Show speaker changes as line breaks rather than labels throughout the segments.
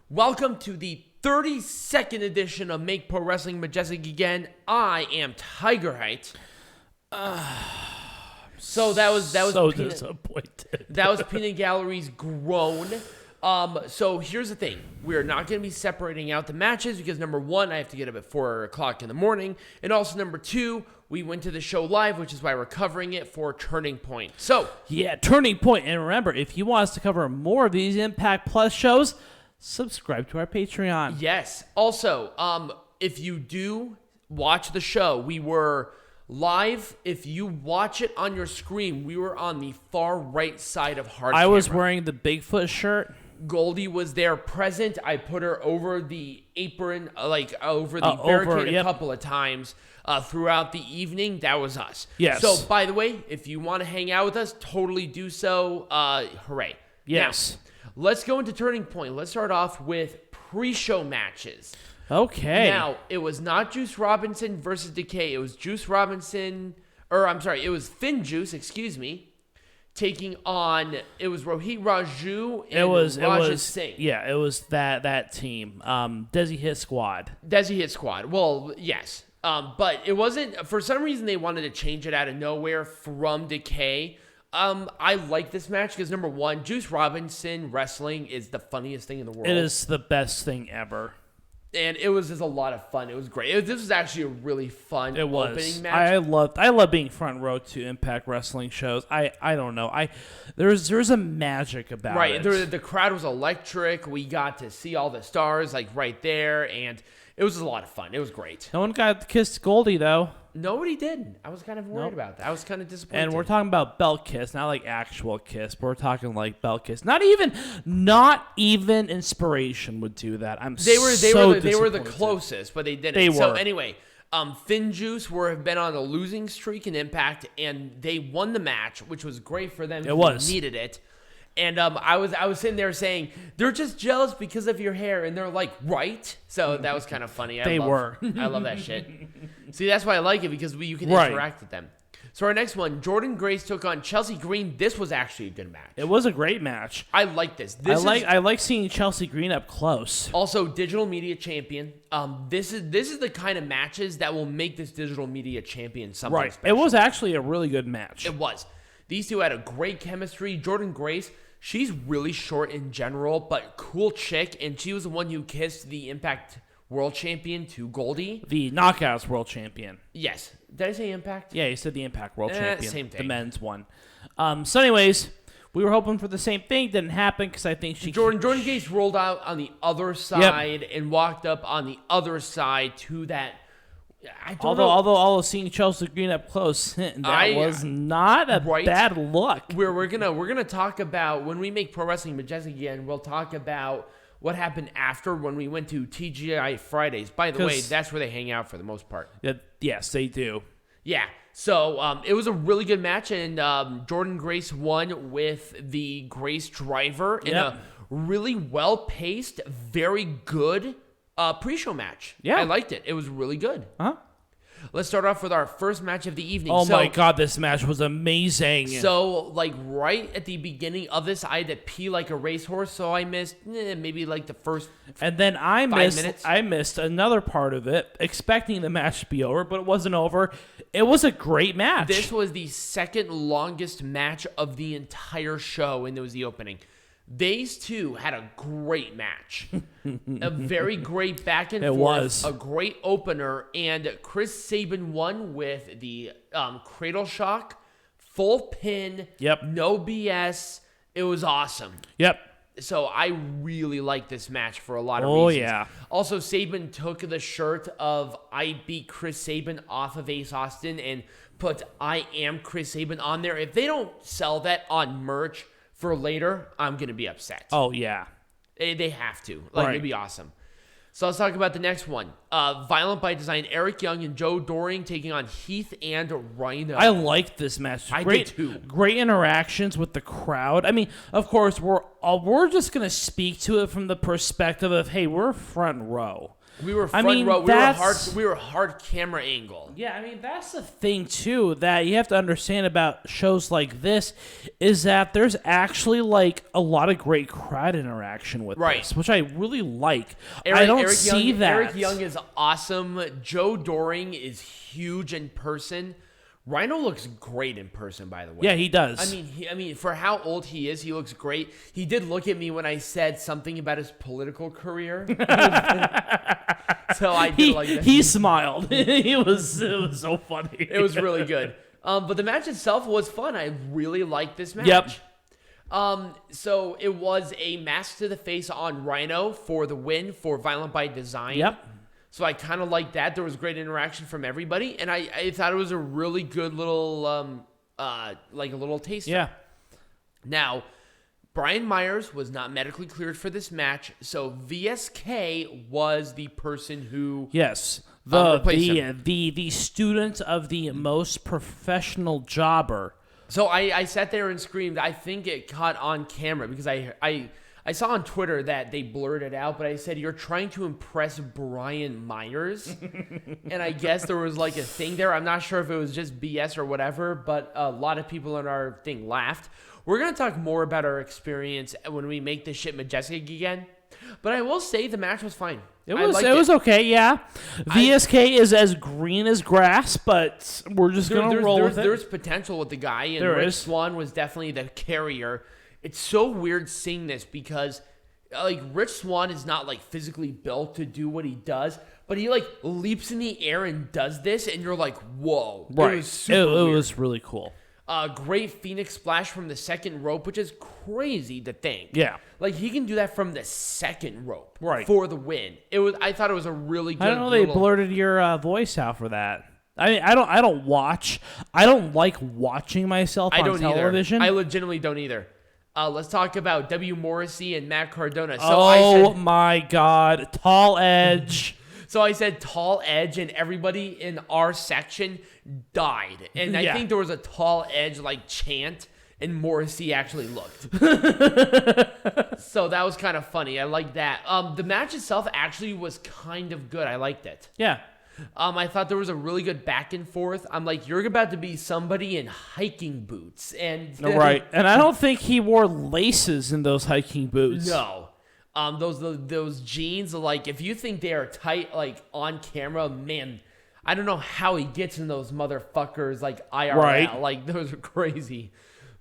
Welcome to the 32nd edition of Make Pro Wrestling Majestic again. I am Tiger Height. So that was
so
Peanut,
disappointed.
That was Peanut Gallery's groan. So here's the thing. We're not going to be separating out the matches because number one, I have to get up at 4 o'clock in the morning. And also number two, we went to the show live, which is why we're covering it for Turning Point. So
yeah, Turning Point. And remember, if you want us to cover more of these Impact Plus shows, subscribe to our Patreon.
Yes. Also, if you do watch the show, we were live. If you watch it on your screen, we were on the far right side of hard
I
camera.
was wearing the Bigfoot shirt.
Goldie was there present. I put her over the apron, over the barricade a couple of times throughout the evening. That was us.
Yes.
So, by the way, if you want to hang out with us, totally do so. Hooray.
Yes.
Now, let's go into Turning Point. Let's start off with pre-show matches.
Okay.
Now, it was not Juice Robinson versus Decay. It was it was FinJuice, taking on, it was Rohit, Raju, and Singh.
Yeah, it was that team. Desi Hit Squad.
Desi Hit Squad. Well, yes. But it wasn't, for some reason they wanted to change it out of nowhere from Decay. I like this match because number one, Juice Robinson wrestling is the funniest thing in the world.
It is the best thing ever.
And it was just a lot of fun. It was great. This was actually a really fun opening match.
I love being front row to Impact Wrestling shows. I don't know. There's a magic about it.
Right. The crowd was electric. We got to see all the stars right there, and it was just a lot of fun. It was great.
No one got to kiss Goldie though.
Nobody did. I was kind of worried about that. I was kind of disappointed.
And we're talking about belt kiss, not like actual kiss. But we're talking like belt kiss. Not even Inspiration would do that. They were
the closest, but they didn't. So anyway, FinJuice have been on a losing streak in Impact, and they won the match, which was great for them. They needed it. And I was sitting there saying, they're just jealous because of your hair. And they're like, right? So that was kind of funny. I love that shit. See, that's why I like it, because you can interact with them. So our next one, Jordynne Grace took on Chelsea Green. This was actually a good match.
It was a great match.
I like this.
I like seeing Chelsea Green up close.
Also, digital media champion. This is the kind of matches that will make this digital media champion something special.
It was actually a really good match.
It was. These two had a great chemistry. Jordynne Grace, she's really short in general, but cool chick, and she was the one who kissed the Impact World Champion to Goldie.
The Knockouts World Champion.
Yes. Did I say Impact?
Yeah, you said the Impact World Champion.
Same thing.
The men's one. So anyways, we were hoping for the same thing. Didn't happen because I think
Jordynne Grace rolled out on the other side and walked up on the other side to that.
Although seeing Chelsea Green up close, that was not a bad look.
We're gonna talk about, when we make Pro Wrestling Majestic again, we'll talk about what happened after when we went to TGI Fridays. By the way, that's where they hang out for the most part.
Yes, they do.
Yeah. So it was a really good match, and Jordynne Grace won with the Grace Driver in a really well-paced, very good pre-show match. Yeah. I liked it. It was really good.
Huh?
Let's start off with our first match of the evening.
Oh my God, this match was amazing.
So, right at the beginning of this, I had to pee like a racehorse, so I missed maybe the first
and then I
5 minutes.
I missed another part of it, expecting the match to be over, but it wasn't over. It was a great match.
This was the second longest match of the entire show, and it was the opening. These two had a great match. A very great back and forth. It was. A great opener. And Chris Sabin won with the Cradle Shock, full pin, no BS. It was awesome.
Yep.
So I really like this match for a lot of reasons.
Oh, yeah.
Also, Sabin took the shirt of I Beat Chris Sabin off of Ace Austin and put I Am Chris Sabin on there. If they don't sell that on merch for later, I'm going to be upset.
Oh, yeah.
They have to. It'd be awesome. So let's talk about the next one. Violent by Design, Eric Young and Joe Doering taking on Heath and Rhino.
I like this match.
I did too.
Great interactions with the crowd. I mean, of course, we're just gonna speak to it from the perspective of, hey, we're front row.
We were front row. We were hard camera angle.
Yeah, I mean, that's the thing, too, that you have to understand about shows like this is that there's actually, like, a lot of great crowd interaction with this, which I really like. I don't see that.
Eric Young is awesome. Joe Doering is huge in person. Rhino looks great in person, by the way.
Yeah, he does.
I mean, for how old he is, he looks great. He did look at me when I said something about his political career. So I did like that.
He smiled. It was so funny.
It was really good. But the match itself was fun. I really liked this match.
Yep.
So it was a mask to the face on Rhino for the win for Violent by Design.
Yep.
So I kind of liked that. There was great interaction from everybody, and I thought it was a really good little, like a little taster.
Yeah.
Now, Brian Myers was not medically cleared for this match, so VSK was the person who replaced him.
The student of the most professional jobber.
So I sat there and screamed. I think it caught on camera because I saw on Twitter that they blurred it out, but I said, you're trying to impress Brian Myers. And I guess there was like a thing there. I'm not sure if it was just BS or whatever, but a lot of people on our thing laughed. We're going to talk more about our experience when we make this shit Majestic again. But I will say the match was fine.
It was okay, yeah. VSK is as green as grass, but we're just going to roll with it.
There's potential with the guy, and Swann was definitely the carrier. It's so weird seeing this because, like, Rich Swann is not, like, physically built to do what he does, but he, like, leaps in the air and does this, and you're like, whoa.
Right.
It was super weird.
It was really cool.
Great Phoenix splash from the second rope, which is crazy to think.
Yeah.
Like, he can do that from the second rope
right.
for the win. I thought it was a really good
I don't know they blurted your voice out for that. I mean, I don't like watching myself on television.
I legitimately don't either. Let's talk about W.MORRISSEY and Matt Cardona. So
my God. Tall Edge.
So I said Tall Edge, and everybody in our section died. And I think there was a Tall Edge, like, chant, and Morrissey actually looked. So that was kind of funny. I like that. The match itself actually was kind of good. I liked it.
Yeah.
I thought there was a really good back and forth. I'm like, you're about to be somebody in hiking boots.
Right. And I don't think he wore laces in those hiking boots.
No. Those jeans, like, if you think they are tight, like, on camera, man, I don't know how he gets in those motherfuckers, like, IRL. Right. Like, those are crazy.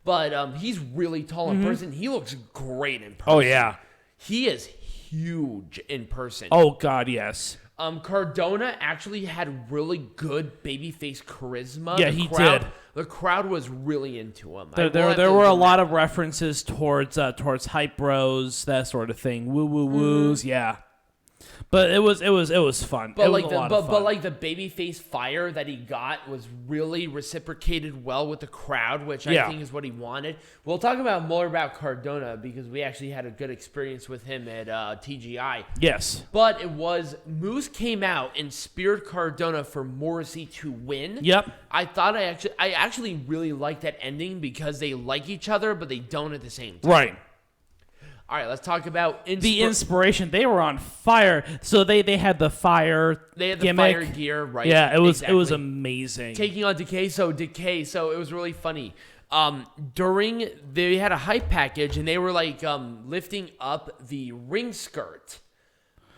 But he's really tall in person. He looks great in person.
Oh, yeah.
He is huge in person.
Oh, God, yes.
Cardona actually had really good babyface charisma.
Yeah, he did.
The crowd was really into him.
There were a lot of references towards hype bros, that sort of thing. Woo woo woos, yeah. But it was fun.
But like the babyface fire that he got was really reciprocated well with the crowd, which I think is what he wanted. We'll talk more about Cardona because we actually had a good experience with him at TGI.
Yes.
But Moose came out and speared Cardona for Morrissey to win.
Yep.
I actually really liked that ending because they like each other, but they don't at the same time.
Right.
All right, let's talk about
the inspiration. They were on fire. So they had the fire.
They had the
gimmick.
fire gear, right?
Yeah, it was amazing.
Taking on Decay. So it was really funny. They had a hype package and they were like lifting up the ring skirt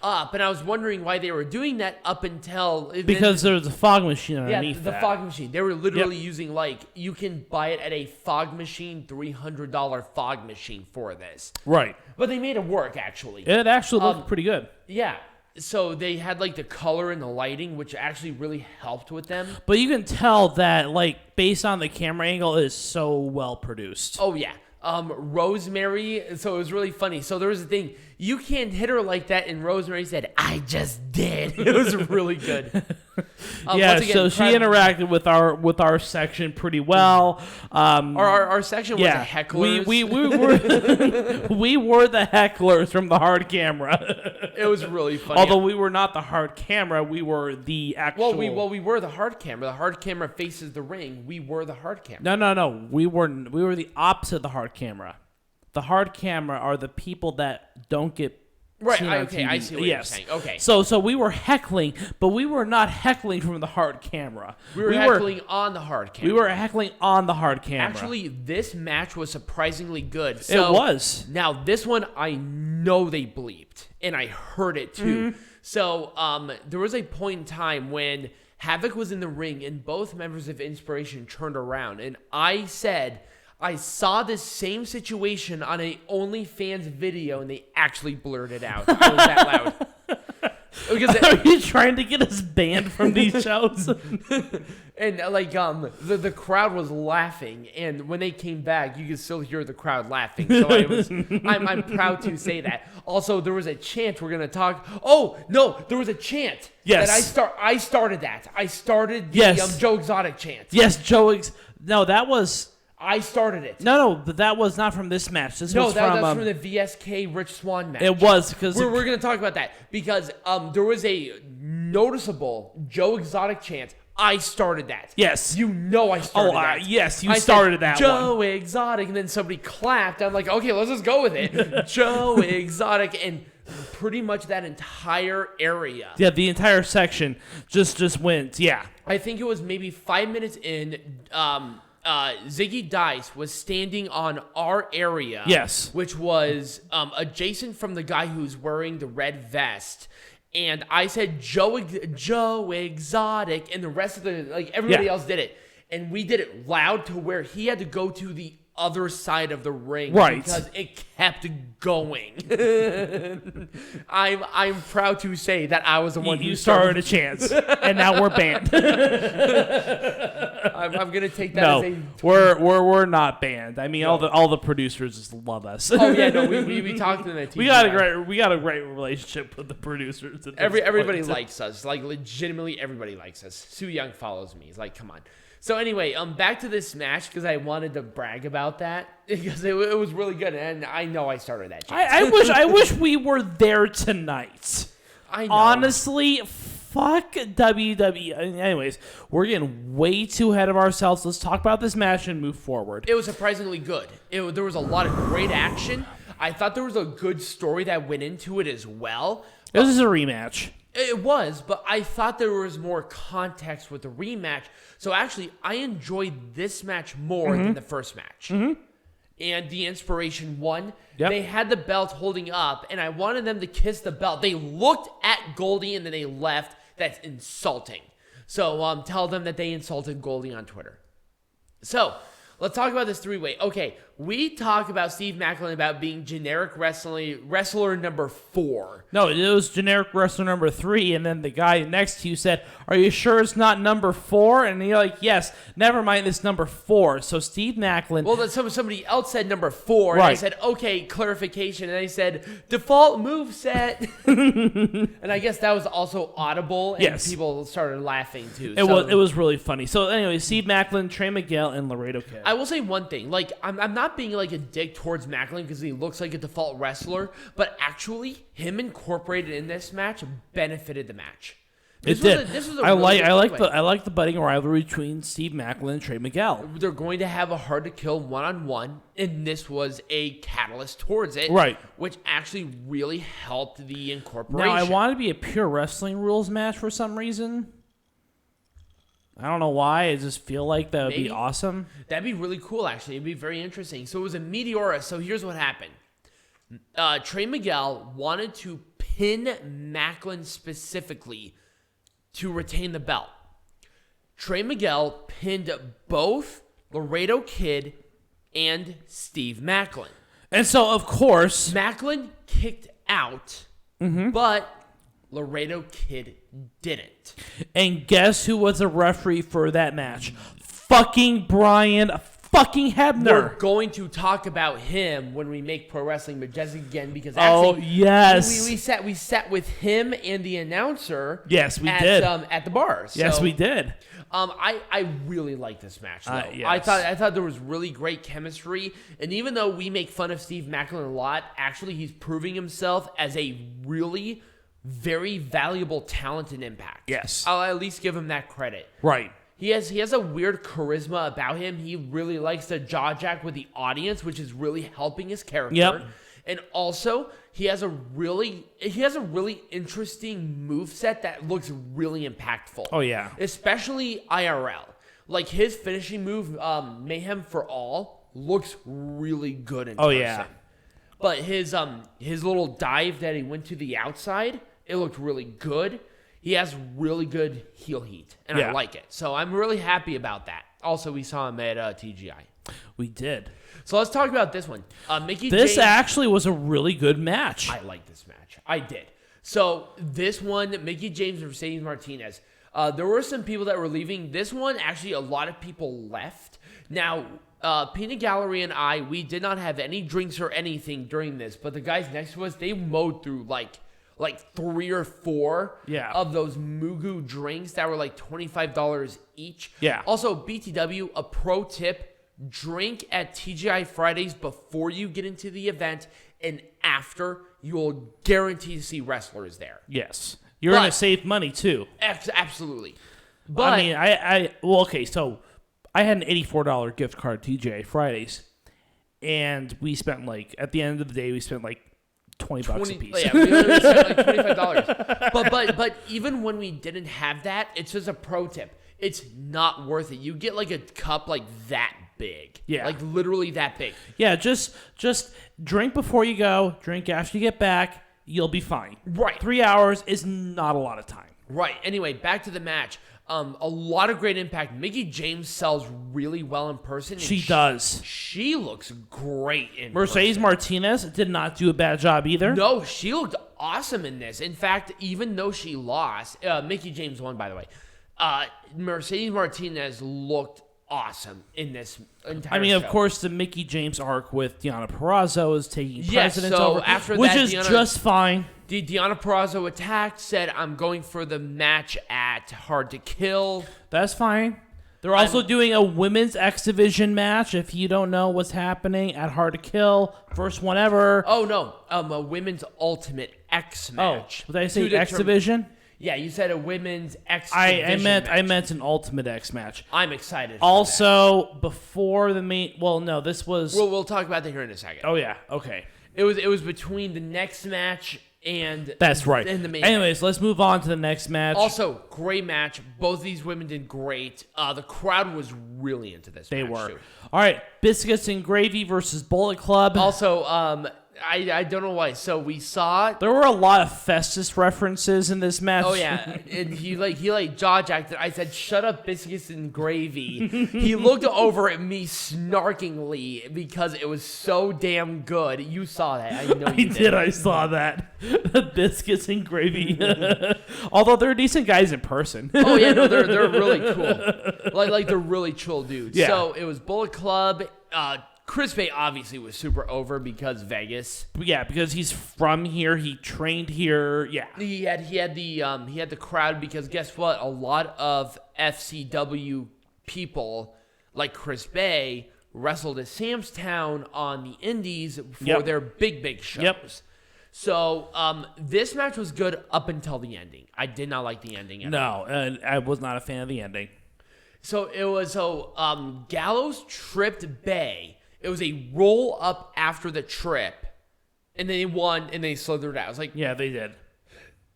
up, and I was wondering why they were doing that up until
because there was a fog machine underneath.
Yeah, the fog machine. They were literally using, like, you can buy it at a fog machine, $300 fog machine for this.
Right.
But they made it work, actually.
It actually looked pretty good.
Yeah. So they had, like, the color and the lighting, which actually really helped with them.
But you can tell that, like, based on the camera angle, it is so well produced.
Oh, yeah. Rosemary, so it was really funny. So there was a thing, you can't hit her like that, and Rosemary said, I just did. It was really good.
So she interacted with our section pretty well.
Our section was the hecklers.
We were the hecklers from the hard camera.
It was really funny.
Although we were not the hard camera, we were the actual.
We were the hard camera. The hard camera faces the ring. We were the hard camera.
No. We were the opposite of the hard camera. The hard camera are the people that don't get.
Right, okay, I see what you're saying. Okay.
So we were heckling, but we were not heckling from the hard camera.
We were heckling on the hard camera.
We were heckling on the hard camera.
Actually, this match was surprisingly good. So,
it was.
Now, this one, I know they bleeped, and I heard it too. Mm-hmm. So there was a point in time when Havok was in the ring, and both members of IInspiration turned around, and I said... I saw this same situation on a OnlyFans video, and they actually blurred it out. It was that loud.
Are you trying to get us banned from these shows?
And the crowd was laughing, and when they came back, you could still hear the crowd laughing. So I'm proud to say that. Also, there was a chant. We're gonna talk. Oh no, there was a chant.
Yes,
that I started that. I started the Joe Exotic chant.
Yes, No, that was.
I started it.
No, but that was not from this match. That's from
the VSK Rich Swann match.
It was because
we're going to talk about that because there was a noticeable Joe Exotic chant. I started that.
Yes,
I started that.
Yes, you started that.
Joe Exotic, and then somebody clapped. I'm like, okay, let's just go with it. Joe Exotic, and pretty much that entire area.
Yeah, the entire section just went. Yeah,
I think it was maybe 5 minutes in. Ziggy Dice was standing on our area,
yes,
which was adjacent from the guy who's wearing the red vest, and I said Joe Exotic, and the rest of everybody else did it, and we did it loud to where he had to go to the other side of the ring,
right?
Because it kept going. I'm proud to say that I was the one who started
a chance, and now we're banned.
I'm gonna take that as a
we're not banned. I mean, all the producers just love us.
Oh yeah, no, we talked to them.
We got a great relationship with the producers.
Everybody likes us. Like legitimately, everybody likes us. Sue Young follows me. He's like, come on. So anyway, back to this match because I wanted to brag about that because it was really good, and I know I started that.
I wish we were there tonight.
I know.
Honestly, fuck WWE. Anyways, we're getting way too ahead of ourselves. Let's talk about this match and move forward.
It was surprisingly good. There was a lot of great action. I thought there was a good story that went into it as well.
This is a rematch.
It was, but I thought there was more context with the rematch. So actually, I enjoyed this match more than the first match. Mm-hmm. And the Inspiration won. Yep. They had the belt holding up, and I wanted them to kiss the belt. They looked at Goldie, and then they left. That's insulting. So tell them that they insulted Goldie on Twitter. So let's talk about this three-way. Okay, we talk about Steve Maclin about being generic wrestler number 4.
No, it was generic wrestler number 3, and then the guy next to you said, "Are you sure it's not number 4?" And you're like, "Yes, never mind, it's number 4." So Steve Maclin...
Well, then somebody else said number 4,
right.
And I said, okay, clarification, and I said, default moveset. And I guess that was also audible, and
yes.
People started laughing, too.
It was really funny. So anyway, Steve Maclin, Trey Miguel, and Laredo Kid.
I will say one thing. Like, I'm not being like a dick towards Maclin because he looks like a default wrestler, but actually, him incorporated in this match benefited the match.
It did. I like the budding rivalry between Steve Maclin and Trey Miguel.
They're going to have a hard to kill one-on-one, and this was a catalyst towards it,
right?
Which actually really helped the incorporation.
Now I want it to be a pure wrestling rules match for some reason. I don't know why. I just feel like that would be awesome.
That'd be really cool, actually. It'd be very interesting. So it was a Meteora. So here's what happened. Trey Miguel wanted to pin Maclin specifically to retain the belt. Trey Miguel pinned both Laredo Kid and Steve Maclin.
And so, of course...
Maclin kicked out, but Laredo Kid didn't.
And guess who was a referee for that match? Fucking Brian fucking Hebner.
We're going to talk about him when we make Pro Wrestling Majestic again because
yes,
we sat with him and the announcer.
Yes, we did
at the bars.
Yes, we did.
I really like this match though.
Yes.
I thought there was really great chemistry, and even though we make fun of Steve Maclin a lot, actually he's proving himself as a really very valuable talent in Impact.
Yes,
I'll at least give him that credit.
Right.
He has a weird charisma about him. He really likes to jaw jack with the audience, which is really helping his character.
Yep.
And also, he has a really interesting moveset that looks really impactful.
Oh yeah.
Especially IRL. Like his finishing move, Mayhem for All, looks really good in person.
Yeah.
But his little dive that he went to the outside, it looked really good. He has really good heel heat, and I like it. So I'm really happy about that. Also, we saw him at TGI.
We did.
So let's talk about this one. Mickie
This
James,
actually was a really good match.
I like this match. I did. So this one, Mickie James and Mercedes Martinez. There were some people that were leaving. This one, actually, a lot of people left. Now, Peanut Gallery and we did not have any drinks or anything during this, but the guys next to us, they mowed through like 3 or 4 of those Mugu drinks that were like $25 each.
Yeah.
Also, BTW, a pro tip, drink at TGI Fridays before you get into the event, and after, you'll guarantee to see wrestlers there.
Yes. You're going to save money, too.
Absolutely. But
I mean, okay, so I had an $84 gift card TGI Fridays, and we spent at the end of the day, we spent $20 a piece.
Yeah, we literally spent $25. But even when we didn't have that, it's just a pro tip. It's not worth it. You get a cup that big.
Yeah.
Literally that big.
Yeah, just drink before you go, drink after you get back, you'll be fine.
Right.
3 hours is not a lot of time.
Right. Anyway, back to the match. A lot of great impact. Mickie James sells really well in person.
She does.
She looks great in
Mercedes
person.
Martinez did not do a bad job either.
No, she looked awesome in this. In fact, even though she lost, Mickie James won, by the way. Mercedes Martinez looked awesome in this entire show.
Of course, the Mickie James arc with Deonna Purrazzo is taking precedence over,
after
which
that,
is just fine.
Deonna Purrazzo attacked, said, I'm going for the match at Hard to Kill.
That's fine. They're also doing a women's X Division match, if you don't know what's happening, at Hard to Kill. First one ever.
Oh, no. A women's Ultimate X match.
Oh, did I say X Division?
Yeah, you said a women's X
Division
match.
I meant an Ultimate X match.
I'm excited
for that. Before the main... Well, no, this was...
We'll talk about that here in a second.
Oh, yeah. Okay.
It was between the next match and...
That's right.
And the main
Anyways, let's move on to the next match.
Also, great match. Both these women did great. The crowd was really into this match.
They were.
Too.
All right. Biscuits and Gravy versus Bullet Club.
Also, I don't know why. So we saw
there were a lot of Festus references in this match.
Oh yeah, and he jaw jacked it. I said, "Shut up, Biscuits and Gravy." He looked over at me snarkingly because it was so damn good. You saw that. I know you did.
I saw that. Biscuits and Gravy. Although they're decent guys in person.
Oh yeah, no, they're really cool. Like they're really chill dudes.
Yeah.
So it was Bullet Club. Chris Bay obviously was super over because Vegas.
Yeah, because he's from here. He trained here. Yeah.
He had the crowd because guess what? A lot of FCW people like Chris Bay wrestled at Sam's Town on the Indies for their big shows.
Yep.
So this match was good up until the ending. I did not like the ending at all.
No, I was not a fan of the ending.
So it was Gallows tripped Bay. It was a roll up after the trip, and they won and they slithered out. I was like,
yeah, they did.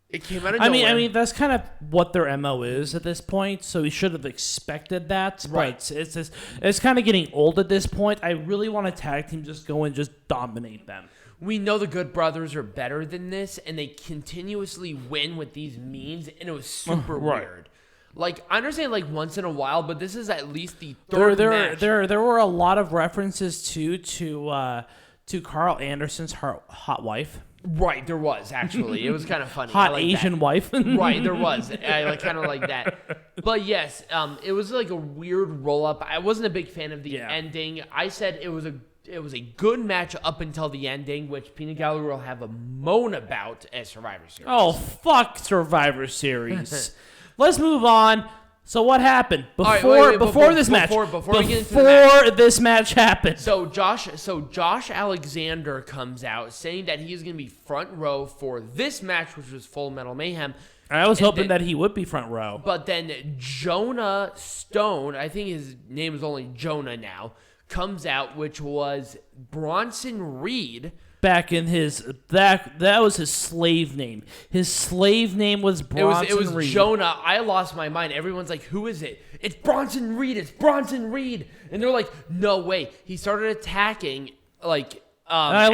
It came out of nowhere.
I mean, that's kind of what their MO is at this point. So we should have expected that.
Right.
But it's kind of getting old at this point. I really want a tag team just go and just dominate them.
We know the Good Brothers are better than this, and they continuously win with these means, and it was super weird. Like, I understand, once in a while, but this is at least the third match.
There were a lot of references, too, to Carl Anderson's hot wife.
Right, there was, actually. It was kind of funny.
Hot Asian wife.
Right, there was. I kind of like that. But yes, it was like a weird roll-up. I wasn't a big fan of the ending. I said it was a good match up until the ending, which Peanut Gallery will have a moan about as Survivor Series.
Oh, fuck Survivor Series. Let's move on. So what happened before this match happened?
So Josh Alexander comes out saying that he's going to be front row for this match, which was Full Metal Mayhem.
I was hoping that he would be front row.
But then Jonah Stone, I think his name is only Jonah now, comes out, which was Bronson Reed.
Back in that was his slave name. His slave name was Bronson Reed.
It was Jonah. I lost my mind. Everyone's like, "Who is it?" It's Bronson Reed. It's Bronson Reed. And they're like, "No way." He started attacking
I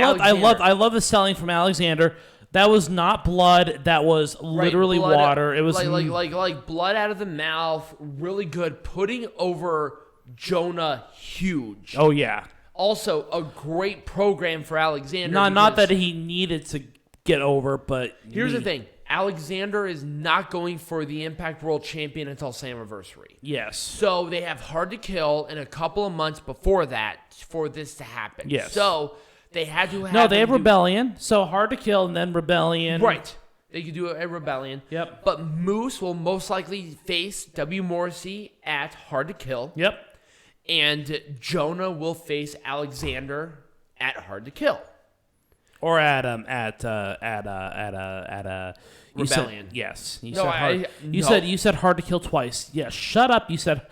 love the selling from Alexander. That was not blood. That was literally water. It was
like blood out of the mouth. Really good. Putting over Jonah huge.
Oh yeah.
Also, a great program for Alexander.
Not that he needed to get over, but...
Here's the thing. Alexander is not going for the Impact World Champion until Slammiversary.
Yes.
So they have Hard to Kill in a couple of months before that for this to happen.
Yes.
So they had to have...
No, they have Rebellion. So Hard to Kill and then Rebellion.
Right. They could do a Rebellion.
Yep.
But Moose will most likely face W.MORRISSEY at Hard to Kill.
Yep.
And Jonah will face Alexander at Hard to Kill,
or at
Rebellion.
Yes, you said Hard to Kill twice. Yeah, shut up. You said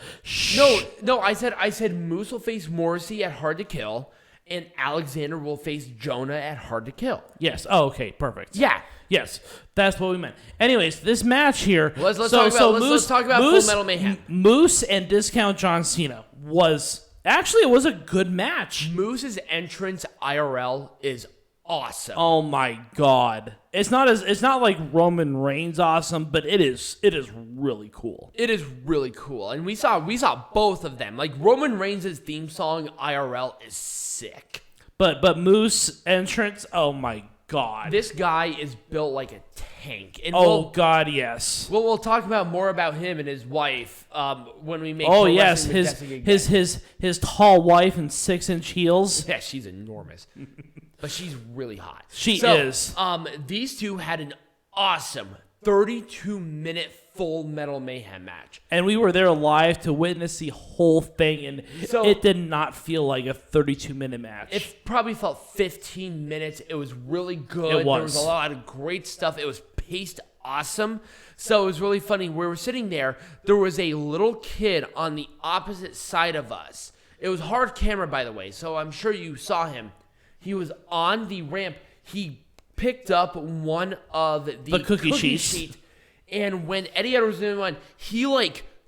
No. I said Moose will face Morrissey at Hard to Kill, and Alexander will face Jonah at Hard to Kill.
Yes. Oh, okay. Perfect.
Yeah.
Yes, that's what we meant. Anyways, this match here.
Let's talk about Full Metal Mayhem.
Moose and Discount John Cena was a good match.
Moose's entrance IRL is awesome.
Oh my god. It's not like Roman Reigns awesome, but it is really cool.
It is really cool. And we saw both of them. Like Roman Reigns' theme song IRL is sick.
But Moose entrance, oh my god.
This guy is built like a tank. And
god, yes.
Well, we'll talk more about him and his wife when we make.
Oh yes, his tall wife and 6-inch heels.
Yeah, she's enormous, but she's really hot.
She is.
These two had an awesome 32-minute Full Metal Mayhem match.
And we were there live to witness the whole thing, and it did not feel like a 32-minute match.
It probably felt 15 minutes. It was really good.
It was.
There was a lot of great stuff. It was paced awesome. So it was really funny. We were sitting there. There was a little kid on the opposite side of us. It was hard camera, by the way, so I'm sure you saw him. He was on the ramp. He picked up one of the cookie sheets. And when Eddie Edwards was doing one, he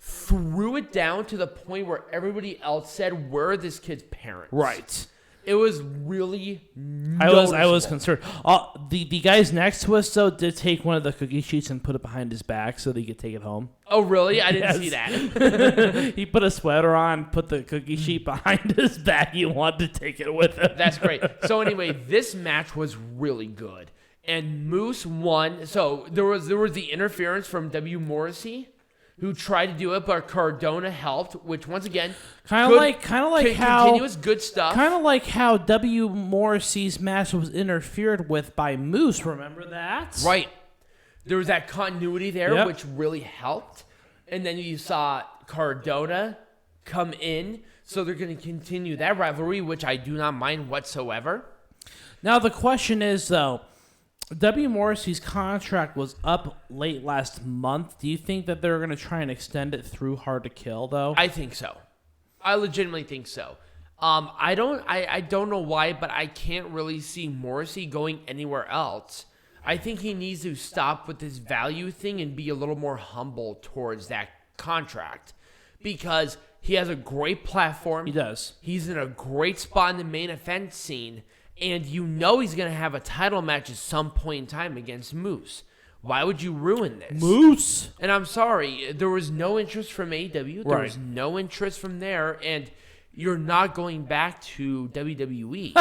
threw it down to the point where everybody else said, "Where are this kid's parents?"
Right.
It was really noticeable.
I was concerned. The guys next to us, though, did take one of the cookie sheets and put it behind his back so that he could take it home.
Oh, really? I didn't see that.
He put a sweater on, put the cookie sheet behind his back. He wanted to take it with him.
That's great. So anyway, this match was really good. And Moose won. So there was the interference from W.MORRISSEY, who tried to do it, but Cardona helped, which once again,
kind of like how
continuous good stuff.
Kind of like how W.MORRISSEY's match was interfered with by Moose. Remember that?
Right. There was that continuity there, which really helped. And then you saw Cardona come in, so they're going to continue that rivalry, which I do not mind whatsoever.
Now the question is, though, W.MORRISSEY's contract was up late last month. Do you think that they're going to try and extend it through Hard to Kill, though?
I think so. I legitimately think so. I don't know why, but I can't really see Morrissey going anywhere else. I think he needs to stop with this value thing and be a little more humble towards that contract, because he has a great platform.
He does.
He's in a great spot in the main event scene. And you know he's going to have a title match at some point in time against Moose. Why would you ruin this?
Moose?
And I'm sorry, there was no interest from AEW. There was no interest from there. And you're not going back to WWE.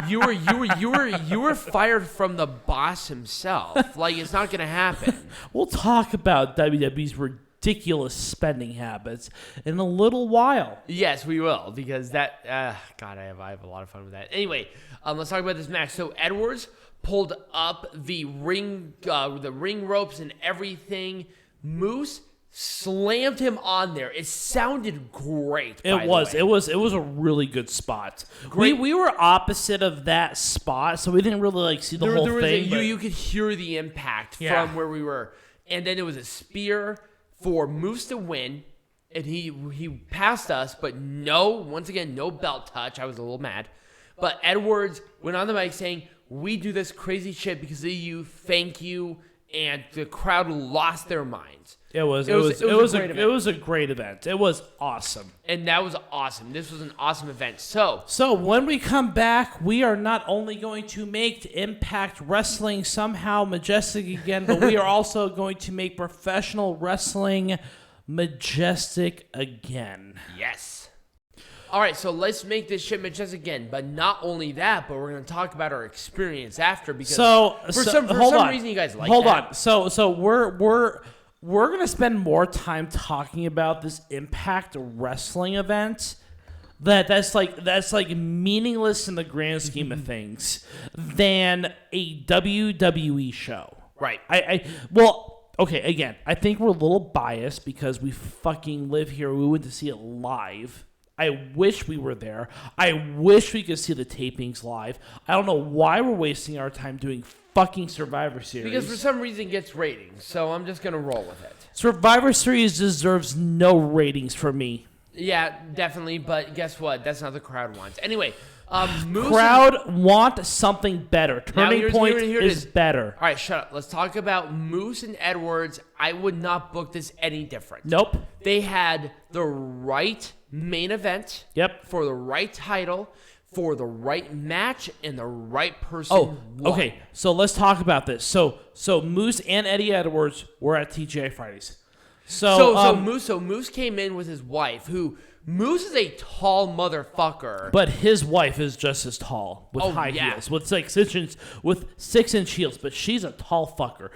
You were fired from the boss himself. Like, it's not gonna happen.
We'll talk about WWE's ridiculous spending habits in a little while.
Yes, we will, because that. God, I have a lot of fun with that. Anyway, let's talk about this match. So Edwards pulled up the ring ropes and everything. Moose slammed him on there. It sounded great.
It was a really good spot. We were opposite of that spot, so we didn't really see the whole thing.
You could hear the impact from where we were, and then it was a spear for Moose to win, and he passed us, but once again, no belt touch. I was a little mad, but Edwards went on the mic saying, "We do this crazy shit because of you. Thank you." And the crowd lost their minds.
It was a great event. It was awesome.
And that was awesome. This was an awesome event. So
when we come back, we are not only going to make Impact Wrestling somehow majestic again, but we are also going to make professional wrestling majestic again.
Yes. All right, so let's make this shit majestic again. But not only that, but we're going to talk about our experience after, because for some reason you guys like that.
Hold on. So we're going to spend more time talking about this Impact Wrestling event that's like meaningless in the grand scheme of things than a WWE show.
Right.
Okay, again, I think we're a little biased because we fucking live here. We went to see it live. I wish we were there. I wish we could see the tapings live. I don't know why we're wasting our time doing fucking Survivor Series.
Because for some reason it gets ratings, so I'm just going to roll with it.
Survivor Series deserves no ratings for me.
Yeah, definitely, but guess what? That's not the crowd wants. Anyway,
crowd want something better. Turning Point is better.
All right, shut up. Let's talk about Moose and Edwards. I would not book this any different.
Nope.
They had the right main event.
Yep.
For the right title, for the right match, and the right person.
Okay. So let's talk about this. So Moose and Eddie Edwards were at TGI Fridays. So
Moose came in with his wife, who Moose is a tall motherfucker.
But his wife is just as tall with high heels, with 6-inch heels. But she's a tall fucker.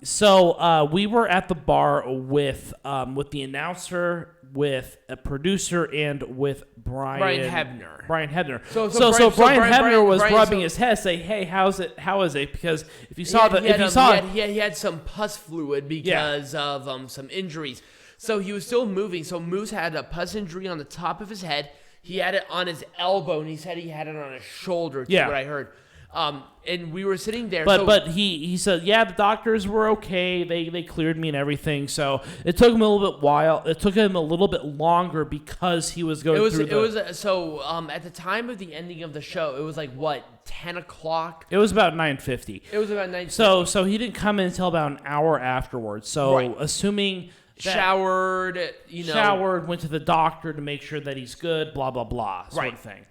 So we were at the bar with the announcer, with a producer, and with Brian Hebner. So Brian Hebner was rubbing his head, saying, "Hey, how is it?" Because if you saw
he had some pus fluid because of some injuries. So he was still moving. So Moose had a pus injury on the top of his head. He had it on his elbow, and he said he had it on his shoulder. Too, what I heard. And we were sitting there.
But he said, yeah, the doctors were okay. They cleared me and everything. So it took him a little bit It took him a little bit longer because he was going through
at the time of the ending of the show, it was like, what, 10 o'clock?
It was about 9:50.
It was about 9:50.
So he didn't come in until about an hour afterwards. So assuming...
Showered,
went to the doctor to make sure that he's good, blah, blah, blah, sort of thing.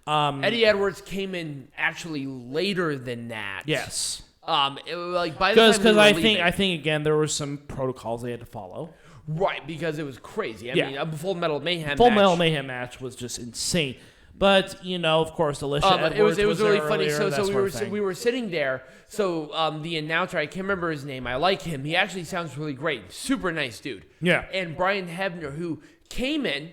Eddie Edwards came in actually later than that.
Yes.
It was like by the time
because I think again there were some protocols they had to follow.
Right, because it was crazy. I mean, a Full Metal Mayhem
match was just insane. But of course, Alicia Edwards
it was really funny.
Earlier,
so we were sitting there. So the announcer, I can't remember his name. I like him. He actually sounds really great. Super nice dude.
Yeah.
And Brian Hebner, who came in,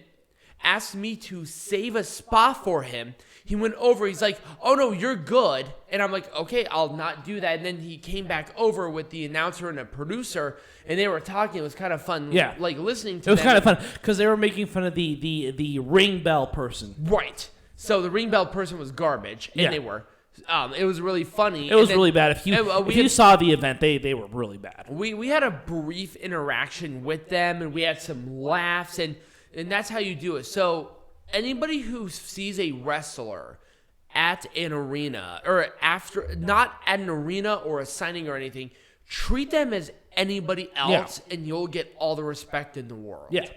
asked me to save a spot for him. He went over. He's like, "Oh no, you're good." And I'm like, "Okay, I'll not do that." And then he came back over with the announcer and a producer, and they were talking. It was kind of fun.
Yeah.
Like listening to them.
It was kind of fun because they were making fun of the ring bell person.
Right. So the ring bell person was garbage, and they were. It was really funny.
It was really bad. If you saw the event, they were really bad.
We had a brief interaction with them, and we had some laughs, and that's how you do it. So anybody who sees a wrestler at an arena or not at an arena or a signing or anything, treat them as anybody else, and you'll get all the respect in the world.
Yeah.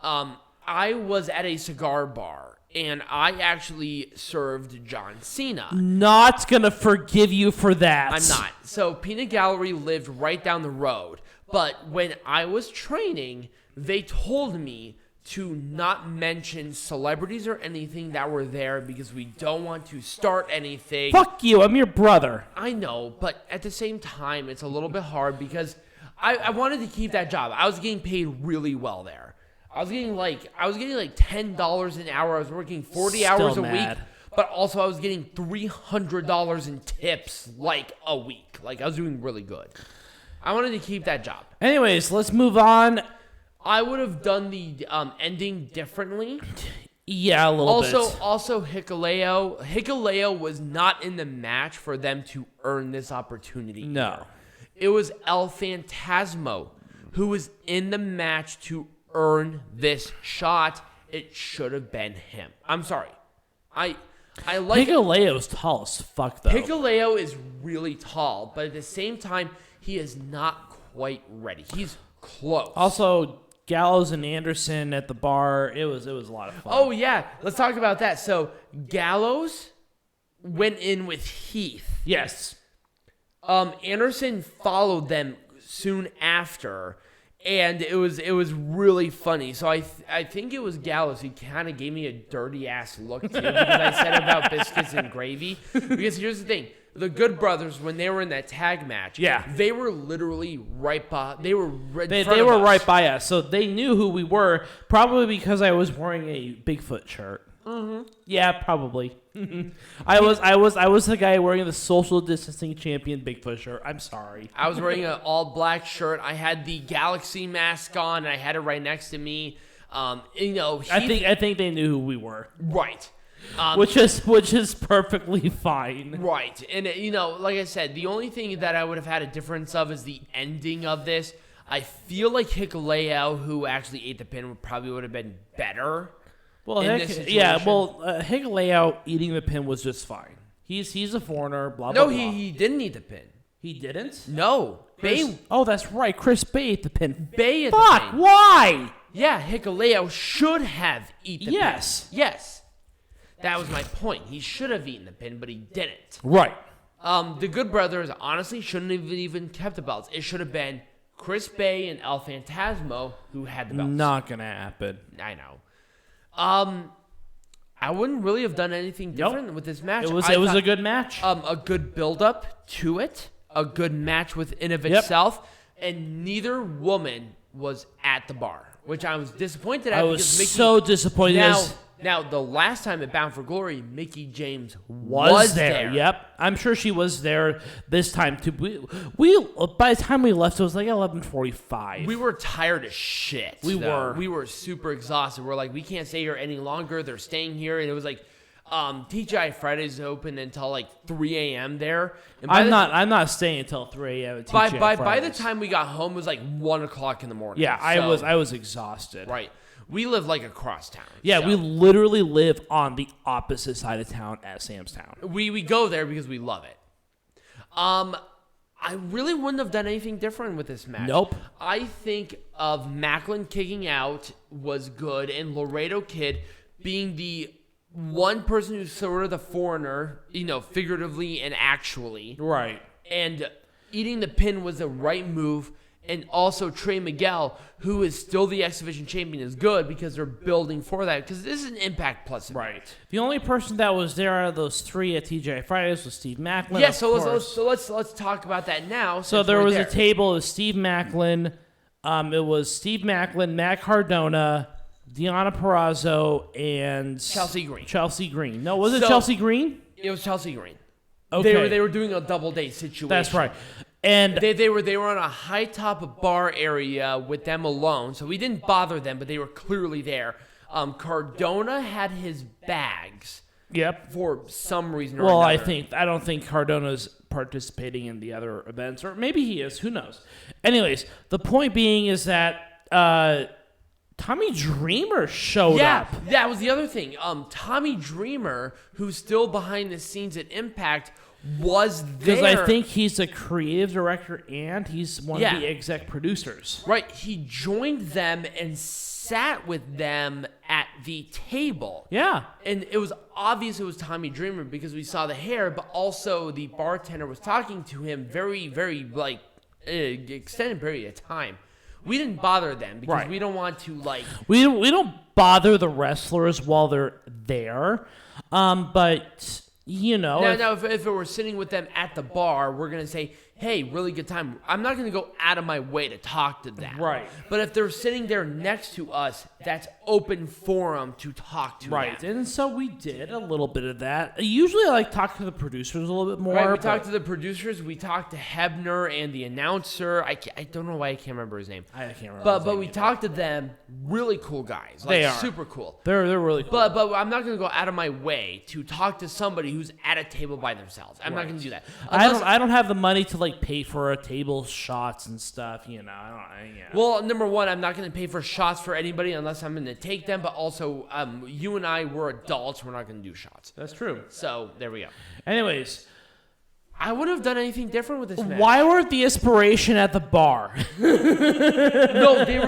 I was at a cigar bar. And I actually served John Cena.
Not going to forgive you for that.
I'm not. So Peanut Gallery lived right down the road. But when I was training, they told me to not mention celebrities or anything that were there because we don't want to start anything.
Fuck you, I'm your brother.
I know, but at the same time, it's a little bit hard because I wanted to keep that job. I was getting paid really well there. I was getting like $10 an hour. I was working 40 hours a week, but also I was getting $300 in tips like a week. Like I was doing really good. I wanted to keep that job.
Anyways, let's move on.
I would have done the ending differently.
Yeah, a little bit.
Also, Hikuleo was not in the match for them to earn this opportunity.
No.
Here. It was El Phantasmo who was in the match to earn this shot. It should have been him. I'm sorry. I like
Hikuleo's tall as fuck, though.
Hikuleo is really tall, but at the same time, he is not quite ready. He's close.
Also, Gallows and Anderson at the bar, it was a lot of fun.
Oh, yeah. Let's talk about that. So, Gallows went in with Heath.
Yes.
Anderson followed them soon after, and it was really funny. So I think it was Gallows who kind of gave me a dirty-ass look, too, because I said about biscuits and gravy. Because here's the thing. The Good Brothers, when they were in that tag match, they were literally right by. They were
right by us, so they knew who we were. Probably because I was wearing a Bigfoot shirt.
Mm-hmm.
Yeah, probably. I was the guy wearing the social distancing champion Bigfoot shirt. I'm sorry.
I was wearing an all black shirt. I had the Galaxy mask on. And I had it right next to me. Heath,
I think they knew who we were.
Right.
Which is perfectly fine.
Right. And, like I said, the only thing that I would have had a difference of is the ending of this. I feel like Hikuleo, who actually ate the pin, probably would have been better.
Well, Hikuleo eating the pin was just fine. He's a foreigner, blah, blah, blah.
No, he didn't eat the pin.
He didn't?
No.
Oh, that's right. Chris Bay ate the pin.
Bay ate the pin.
Fuck, why?
Yeah, Hikuleo should have eaten the pin. Yes. That was my point. He should have eaten the pin, but he didn't.
Right.
The Good Brothers honestly shouldn't have even kept the belts. It should have been Chris Bay and El Phantasmo who had the belts.
Not gonna happen.
I know. I wouldn't really have done anything different with this match.
It was a good match.
A good build-up to it. A good match within of itself. And neither woman was at the bar, which I was disappointed at.
I was so disappointed.
Now, the last time at Bound for Glory, Mickie James was there.
Yep. I'm sure she was there this time, too. We by the time we left, it was like 11:45.
We were tired as shit.
We
were super exhausted. We're like, we can't stay here any longer. They're staying here. And it was like, TGI Fridays open until like 3 a.m. there. And
I'm not staying until 3 a.m. at TGI Fridays.
By the time we got home, it was like 1 o'clock in the morning.
Yeah, I was exhausted.
Right. We live like across town.
Yeah, so. We literally live on the opposite side of town at Sam's Town.
We go there because we love it. I really wouldn't have done anything different with this match.
Nope.
I think of Maclin kicking out was good, and Laredo Kid being the one person who's sort of the foreigner, figuratively and actually.
Right.
And eating the pin was the right move. And also Trey Miguel, who is still the X Division champion, is good because they're building for that. Because this is an Impact Plus event.
Right. The only person that was there out of those three at TGI Fridays was Steve Maclin.
Yeah. So let's talk about that now.
So there was a table of Steve Maclin. It was Steve Maclin, Matt Cardona, Deonna Purrazzo, and
Chelsea Green.
No, was it Chelsea Green?
It was Chelsea Green.
Okay.
They were doing a double date situation.
That's right. And
they were on a high top bar area with them alone, so we didn't bother them, but they were clearly there. Cardona had his bags.
Yep.
For some reason or another.
I don't think Cardona's participating in the other events, or maybe he is. Who knows? Anyways, the point being is that Tommy Dreamer showed up.
Yeah, that was the other thing. Tommy Dreamer, who's still behind the scenes at Impact, was there.
Because I think he's a creative director and he's one of the exec producers.
Right. He joined them and sat with them at the table.
Yeah.
And it was obvious it was Tommy Dreamer because we saw the hair, but also the bartender was talking to him very, very, extended period of time. we didn't bother them because we don't want to like
we don't bother the wrestlers while they're there, but
now if it were sitting with them at the bar, we're gonna say, hey, really good time. I'm not going to go out of my way to talk to them.
Right.
But if they're sitting there next to us, that's open forum to talk to
Right.
them.
And so we did a little bit of that. Usually I like talking to the producers a little bit more.
Right, we talked to the producers. We talked to Hebner and the announcer. I don't know why I can't remember his name.
I can't remember
But we talked to them. Really cool guys. Like,
they are.
Super cool.
They're really cool.
But I'm not going to go out of my way to talk to somebody who's at a table by themselves. I'm not going to do that.
I don't have the money to like pay for a table shots and stuff,
Well, number one, I'm not going to pay for shots for anybody unless I'm going to take them. But also, you and I, we're adults. We're not going to do shots.
That's true.
So there we go.
Anyways,
I wouldn't have done anything different with this match.
Why weren't the Inspiration at the bar?
No, they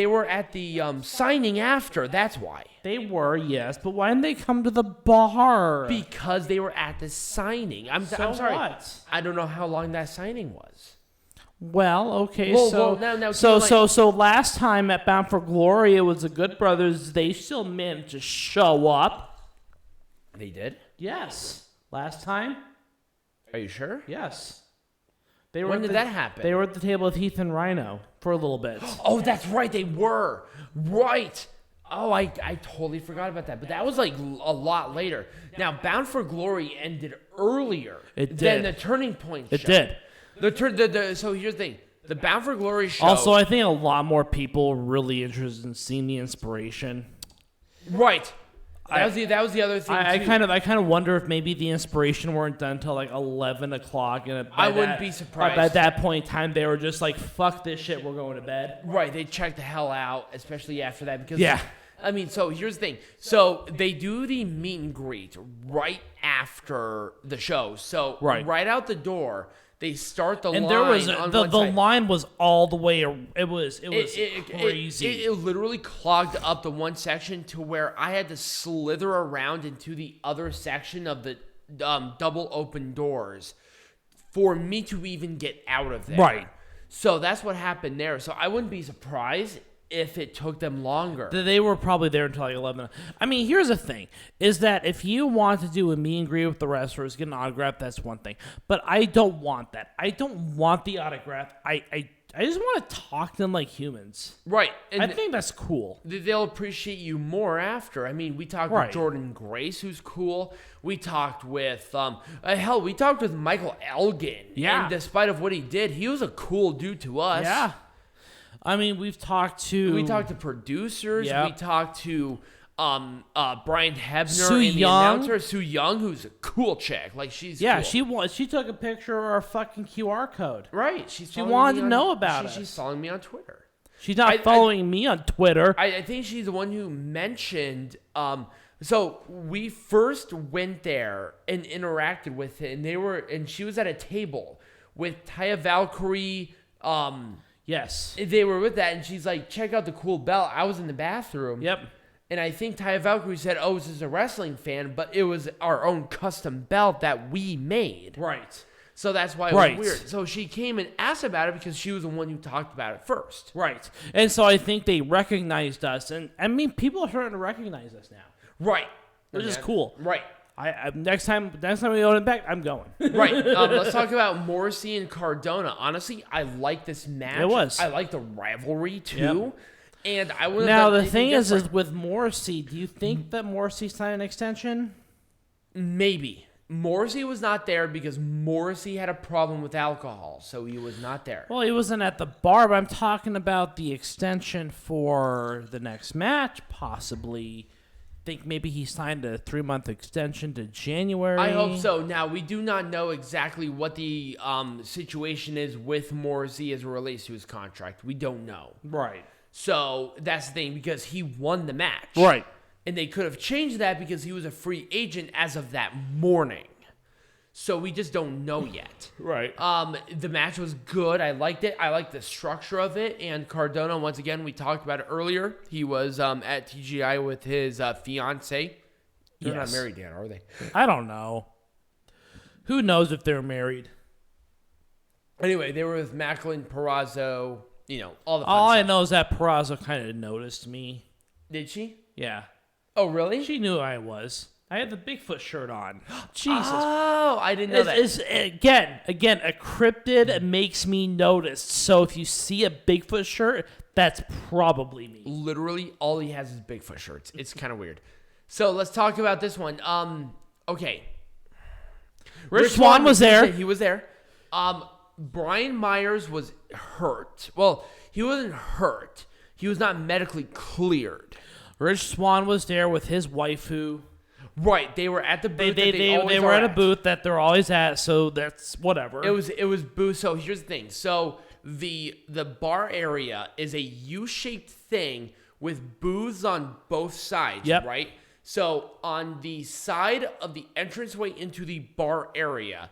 were at the signing after. That's why.
They were, yes, but why didn't they come to the bar?
Because they were at the signing. I'm sorry.
What?
I don't know how long that signing was.
Well, okay,
now,
so last time at Bound for Glory, it was the Good Brothers. They still managed to show up.
They did?
Yes. Last time?
Are you sure?
Yes.
When did that happen?
They were at the table with Heath and Rhino for a little bit.
Oh, that's right. They were. Right. Oh, I totally forgot about that. But that was like a lot later. Now, Bound for Glory ended earlier than the Turning Point show.
It did.
So here's the thing. The Bound for Glory show.
Also, I think a lot more people were really interested in seeing the Inspiration.
Right. That was the other thing.
I kind of wonder if maybe the Inspiration weren't done until like 11 o'clock. And
I wouldn't be surprised.
At that point in time, they were just like, "Fuck this shit, we're going to bed."
Right. They checked the hell out, especially after that, because I mean, so here's the thing. So they do the meet and greet right after the show. So right out the door, they start the line. And there was
the line was all the way. It was crazy.
It literally clogged up the one section to where I had to slither around into the other section of the double open doors for me to even get out of there.
Right.
So that's what happened there. So I wouldn't be surprised if it took them longer.
They were probably there until like 11. I mean, here's the thing, is that if you want to do a meet and greet with the wrestlers, get an autograph, that's one thing. But I don't want that. I don't want the autograph. I just want to talk to them like humans.
Right. And
I think that's cool.
They'll appreciate you more after. I mean, we talked with Jordynne Grace, who's cool. We talked with, we talked with Michael Elgin.
Yeah.
And despite of what he did, he was a cool dude to us.
Yeah. I mean, we talked to
producers.
Yep.
We talked to Brian Hebner
Sue
and the
Young.
announcer, Sue Young, who's a cool chick. Like she's cool.
She took a picture of our fucking QR code.
Right.
She wanted to know about it.
She's following me on Twitter.
She's not following me on Twitter.
I think she's the one who mentioned. So we first went there and interacted with it, and she was at a table with Taya Valkyrie.
Yes.
They were with that, and she's like, check out the cool belt. I was in the bathroom.
Yep.
And I think Taya Valkyrie said, oh, this is a wrestling fan, but it was our own custom belt that we made.
Right.
So that's why it was weird. So she came and asked about it because she was the one who talked about it first.
Right. And so I think they recognized us. And I mean, people are starting to recognize us now.
Right.
Which is cool.
Right.
I next time we own it back, I'm going.
Right. Let's talk about Morrissey and Cardona. Honestly, I like this match.
It was.
I like the rivalry too. Yep. And I would.
Now the thing is with Morrissey, do you think that Morrissey signed an extension?
Maybe. Morrissey was not there because Morrissey had a problem with alcohol, so he was not there.
Well, he wasn't at the bar, but I'm talking about the extension for the next match, possibly. Think maybe he signed a 3-month extension to January.
I hope so. Now, we do not know exactly what the situation is with Morrissey as it relates to his contract. We don't know.
Right.
So that's the thing, because he won the match.
Right.
And they could have changed that because he was a free agent as of that morning. So we just don't know yet.
Right.
The match was good. I liked it. I liked the structure of it. And Cardona, once again, we talked about it earlier. He was at TGI with his fiance. They're not married yet, are they?
I don't know. Who knows if they're married?
Anyway, they were with Maclin, Perazo, all the fun
All
stuff.
I know is that Peraza kind of noticed me.
Did she?
Yeah.
Oh, really?
She knew who I was. I had the Bigfoot shirt on. Jesus.
Oh, I didn't know that.
Again, a cryptid makes me noticed. So if you see a Bigfoot shirt, that's probably me.
Literally, all he has is Bigfoot shirts. It's kind of weird. So let's talk about this one. Okay.
Rich Swann was there.
He was there. Brian Myers was hurt. Well, he wasn't hurt. He was not medically cleared.
Rich Swann was there with his waifu.
Right, they were at the booth.
They were at a booth that they're always at, so that's whatever.
It was booth. So here's the thing. So the bar area is a U-shaped thing with booths on both sides.
Yep.
Right. So on the side of the entranceway into the bar area,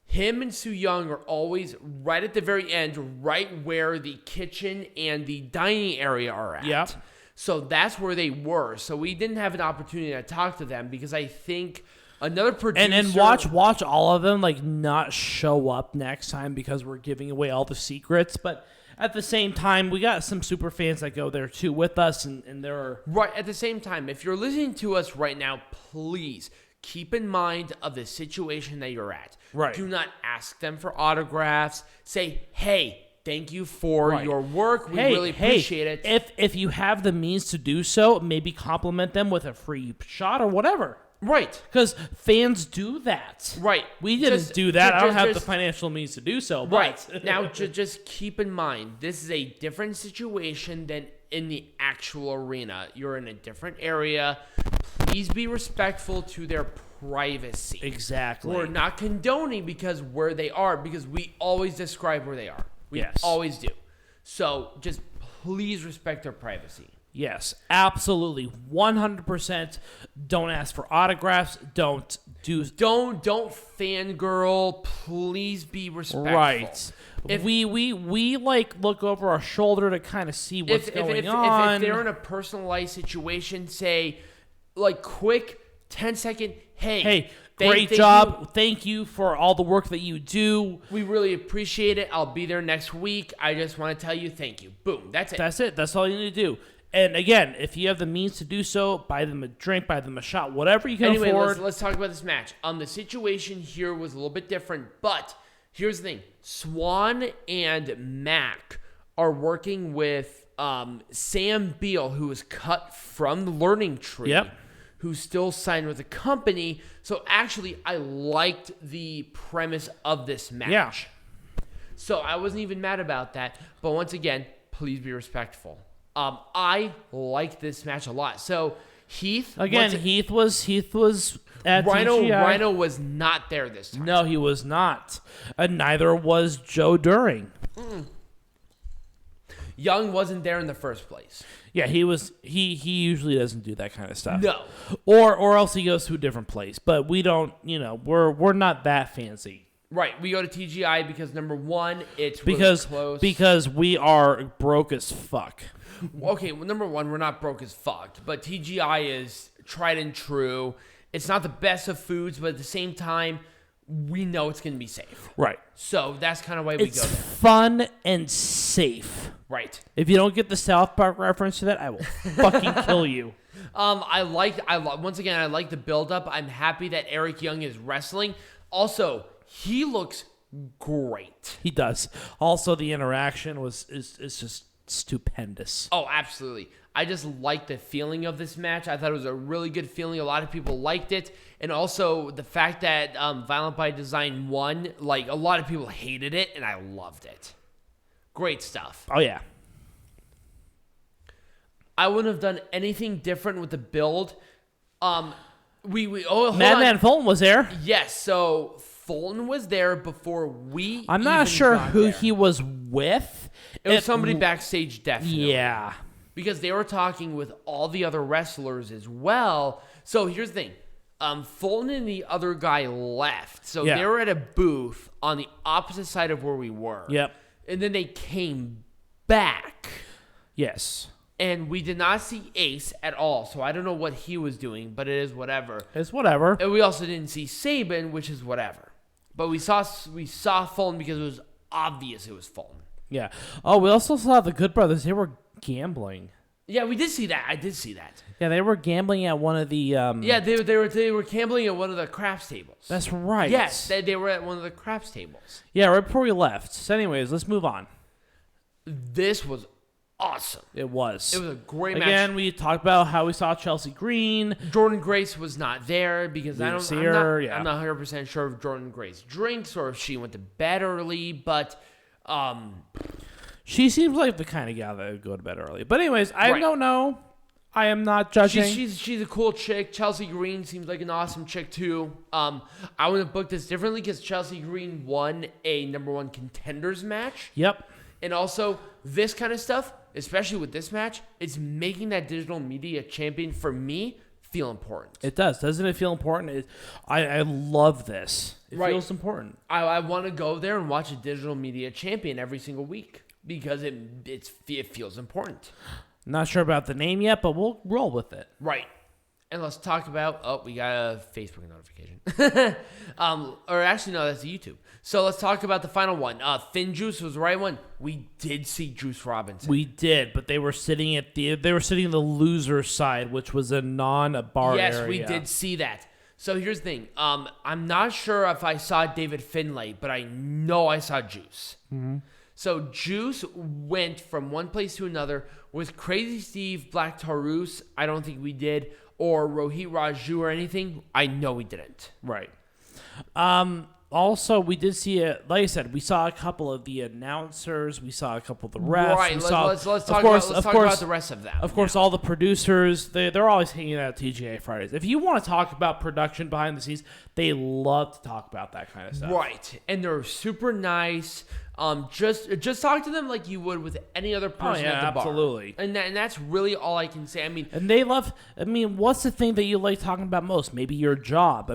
him and Soo Young are always right at the very end, right where the kitchen and the dining area are at.
Yep.
So that's where they were. So we didn't have an opportunity to talk to them because I think another producer...
And watch all of them not show up next time because we're giving away all the secrets. But at the same time, we got some super fans that go there too with us, and there are...
Right, at the same time, if you're listening to us right now, please keep in mind of the situation that you're at.
Right.
Do not ask them for autographs. Say, hey... Thank you for your work. We really appreciate it.
If you have the means to do so, maybe compliment them with a free shot or whatever.
Right.
Because fans do that.
Right.
We didn't do that. I don't have the financial means to do so.
Right. Now, just keep in mind, this is a different situation than in the actual arena. You're in a different area. Please be respectful to their privacy.
Exactly.
We're not condoning because where they are, because we always describe where they are. We always do. So just please respect their privacy.
Yes, absolutely. 100%. Don't ask for autographs. Don't
fangirl. Please be respectful.
Right. If we look over our shoulder to kind of see what's going on.
If they're in a personalized situation, say quick 10-second, hey,
great job. Thank you for all the work that you do.
We really appreciate it. I'll be there next week. I just want to tell you thank you. Boom. That's it.
That's it. That's all you need to do. And again, if you have the means to do so, buy them a drink, buy them a shot, whatever you can afford.
Let's talk about this match. The situation here was a little bit different, but here's the thing. Swann and Mac are working with Sam Beal, who was cut from the Learning Tree.
Yep.
Who's still signed with the company. So actually, I liked the premise of this match.
Yeah.
So I wasn't even mad about that. But once again, please be respectful. I liked this match a lot. So Heath...
Again, Heath was at TGI.
Rhino was not there this time.
No, he was not. And neither was Joe Doering.
Young wasn't there in the first place.
Yeah, he was. He usually doesn't do that kind of stuff.
No,
or else he goes to a different place. But we don't. We're not that fancy.
Right. We go to TGI because number one, it's really close.
Because we are broke as fuck.
Okay. Well, number one, we're not broke as fuck, but TGI is tried and true. It's not the best of foods, but at the same time, we know it's going to be safe.
Right.
So that's kind of why we go there.
It's fun and safe.
Right.
If you don't get the South Park reference to that, I will fucking kill you.
I like the build-up. I'm happy that Eric Young is wrestling. Also, he looks great.
He does. Also, the interaction is just stupendous.
Oh, absolutely. I just like the feeling of this match. I thought it was a really good feeling. A lot of people liked it. And also the fact that Violent by Design won, a lot of people hated it, and I loved it. Great stuff.
Oh, yeah.
I wouldn't have done anything different with the build.
Madman Fulton was there.
Yes, so Fulton was there before we
I'm not sure who he was with.
It was somebody backstage, definitely.
Yeah.
Because they were talking with all the other wrestlers as well. So here's the thing. Fulton and the other guy left. So they were at a booth on the opposite side of where we were.
Yep.
And then they came back.
Yes.
And we did not see Ace at all. So I don't know what he was doing, but it is whatever.
It's whatever.
And we also didn't see Sabin, which is whatever. But we saw Fulton because it was obvious it was Fulton.
Yeah. Oh, we also saw the Good Brothers. They were gambling.
Yeah, we did see that. I did see that.
Yeah, they were gambling at one of the.
Yeah, they were gambling at one of the craps tables.
That's right.
Yes, they were at one of the craps tables.
Yeah, right before we left. So, anyways, let's move on.
This was awesome.
It was.
It was a great match.
Again, we talked about how we saw Chelsea Green.
Jordynne Grace was not there because I'm not 100% sure if Jordynne Grace drinks or if she went to bed early, but
she seems like the kind of gal that would go to bed early. But anyways, I don't know. I am not judging.
She's a cool chick. Chelsea Green seems like an awesome chick too. I would have booked this differently because Chelsea Green won a number 1 contenders match.
Yep.
And also, this kind of stuff, especially with this match, it's making that digital media champion, for me, feel important.
It does. Doesn't it feel important? I love this. It feels important.
I want to go there and watch a digital media champion every single week because it feels important.
Not sure about the name yet, but we'll roll with it.
Right. And let's talk about, we got a Facebook notification. Or actually, no, that's YouTube. So let's talk about the final one. FinJuice was the right one. We did see Juice Robinson.
We did, but they were sitting in the loser side, which was a non-bar area.
Yes, we did see that. So here's the thing. I'm not sure if I saw David Finlay, but I know I saw Juice.
Mm-hmm.
So Juice went from one place to another with Crazy Steve, Black Taurus. I don't think we did. Or Rohit, Raju, or anything. I know we didn't.
Right. Also, we did see like I said, we saw a couple of the announcers. We saw a couple of the refs.
Right. Let's talk about the rest of them.
Of course, all the producers. They're always hanging out at TGA Fridays. If you want to talk about production behind the scenes, they love to talk about that kind of stuff.
Right. And they're super nice. Just talk to them like you would with any other person at the bar.
Absolutely.
And that's really all I can say.
And they love. What's the thing that you like talking about most? Maybe your job.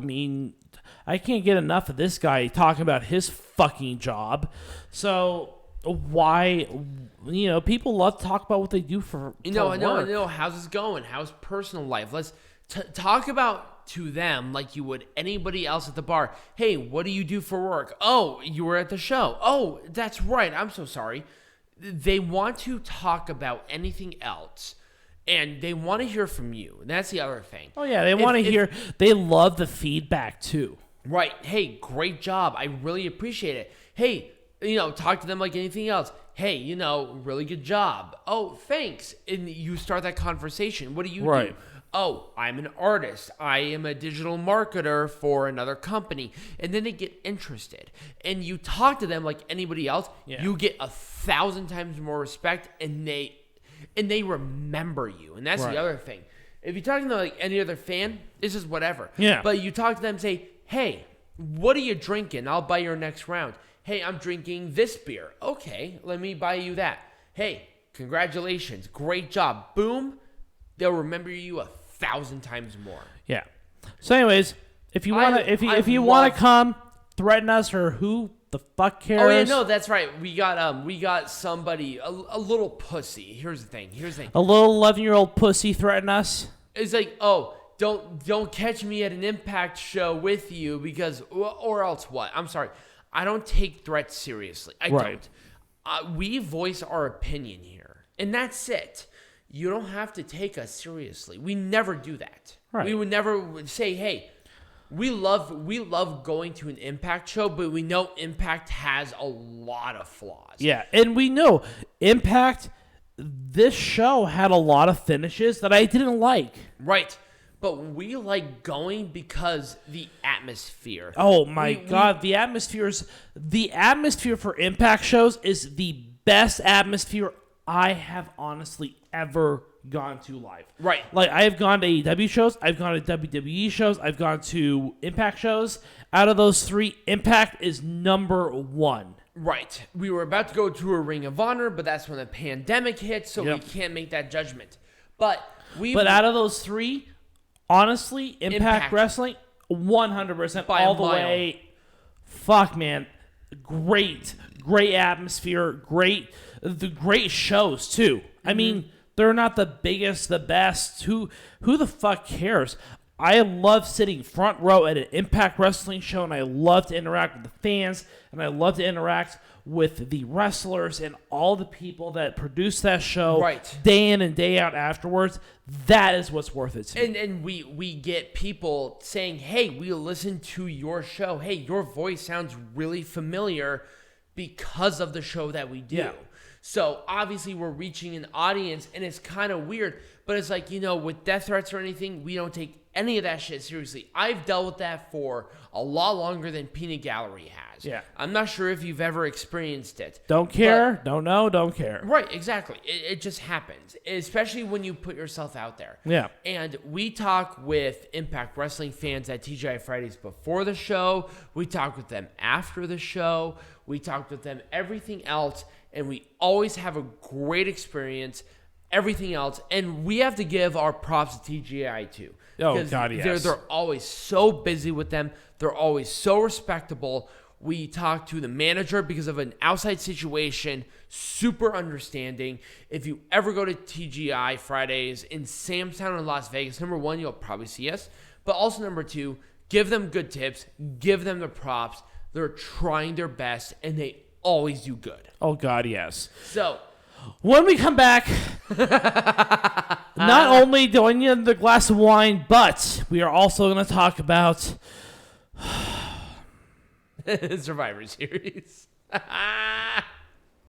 I can't get enough of this guy talking about his fucking job. So why, people love to talk about what they do for work.
How's this going? How's personal life? Let's talk about to them like you would anybody else at the bar. Hey, what do you do for work? Oh, you were at the show. Oh, that's right. I'm so sorry. They want to talk about anything else. And they want to hear from you. And that's the other thing.
Oh, yeah. They want to hear. They love the feedback, too.
Right. Hey, great job. I really appreciate it. Hey, talk to them like anything else. Hey, really good job. Oh, thanks. And you start that conversation. What do you do? Oh, I'm an artist. I am a digital marketer for another company. And then they get interested. And you talk to them like anybody else. Yeah. You get 1,000 times more respect, and they remember you. And that's the other thing. If you're talking to like any other fan, it's just whatever.
Yeah.
But you talk to them and say, hey, what are you drinking? I'll buy your next round. Hey, I'm drinking this beer. Okay, let me buy you that. Hey, congratulations. Great job. Boom. They'll remember you 1,000 times more.
Yeah. So anyways, if you want to come threaten us, or who the fuck cares?
Oh yeah, no, that's right. We got somebody, a little pussy. Here's the thing.
A little 11-year-old pussy threaten us.
It's like, oh, don't catch me at an Impact show with you because, or else what? I'm sorry. I don't take threats seriously. I don't. We voice our opinion here, and that's it. You don't have to take us seriously. We never do that.
Right.
We would never say, hey, we love going to an Impact show, but we know Impact has a lot of flaws.
Yeah, and we know Impact, this show had a lot of finishes that I didn't like.
Right. But we like going because the atmosphere.
Oh my God, the atmosphere for Impact shows is the best atmosphere I have honestly ever gone to live.
Right.
Like, I have gone to AEW shows, I've gone to WWE shows, I've gone to Impact shows. Out of those 3, Impact is number 1.
Right. We were about to go to a Ring of Honor, but that's when the pandemic hit, so we can't make that judgment. But
out of those 3, honestly, Impact Wrestling, 100% all the way. Fuck, man. Great atmosphere. Great shows, too. Mm-hmm. I mean, they're not the biggest, the best. Who the fuck cares? I love sitting front row at an Impact Wrestling show, and I love to interact with the fans, and I love to interact with the wrestlers and all the people that produce that show day in and day out afterwards. That is what's worth it to me.
And we get people saying, hey, we listen to your show. Hey, your voice sounds really familiar because of the show that we do. Yeah. So obviously we're reaching an audience, and it's kind of weird, but it's like, with death threats or anything, we don't take any of that shit seriously. I've dealt with that for a lot longer than Peanut Gallery has.
Yeah.
I'm not sure if you've ever experienced it.
Don't care. Don't know. Don't care.
Right. Exactly. It just happens, especially when you put yourself out there.
Yeah.
And we talk with Impact Wrestling fans at TGI Fridays before the show. We talk with them after the show. We talk with them everything else. And we always have a great experience, everything else. And we have to give our props to TGI too.
Oh, God, yes.
They're always so busy with them. They're always so respectable. We talk to the manager because of an outside situation, super understanding. If you ever go to TGI Fridays in Sam's Town in Las Vegas, number one, you'll probably see us. But also number two, give them good tips. Give them the props. They're trying their best, and they always do good.
Oh, God, yes.
So,
when we come back, not only doing the glass of wine, but we are also going to talk about
Survivor Series.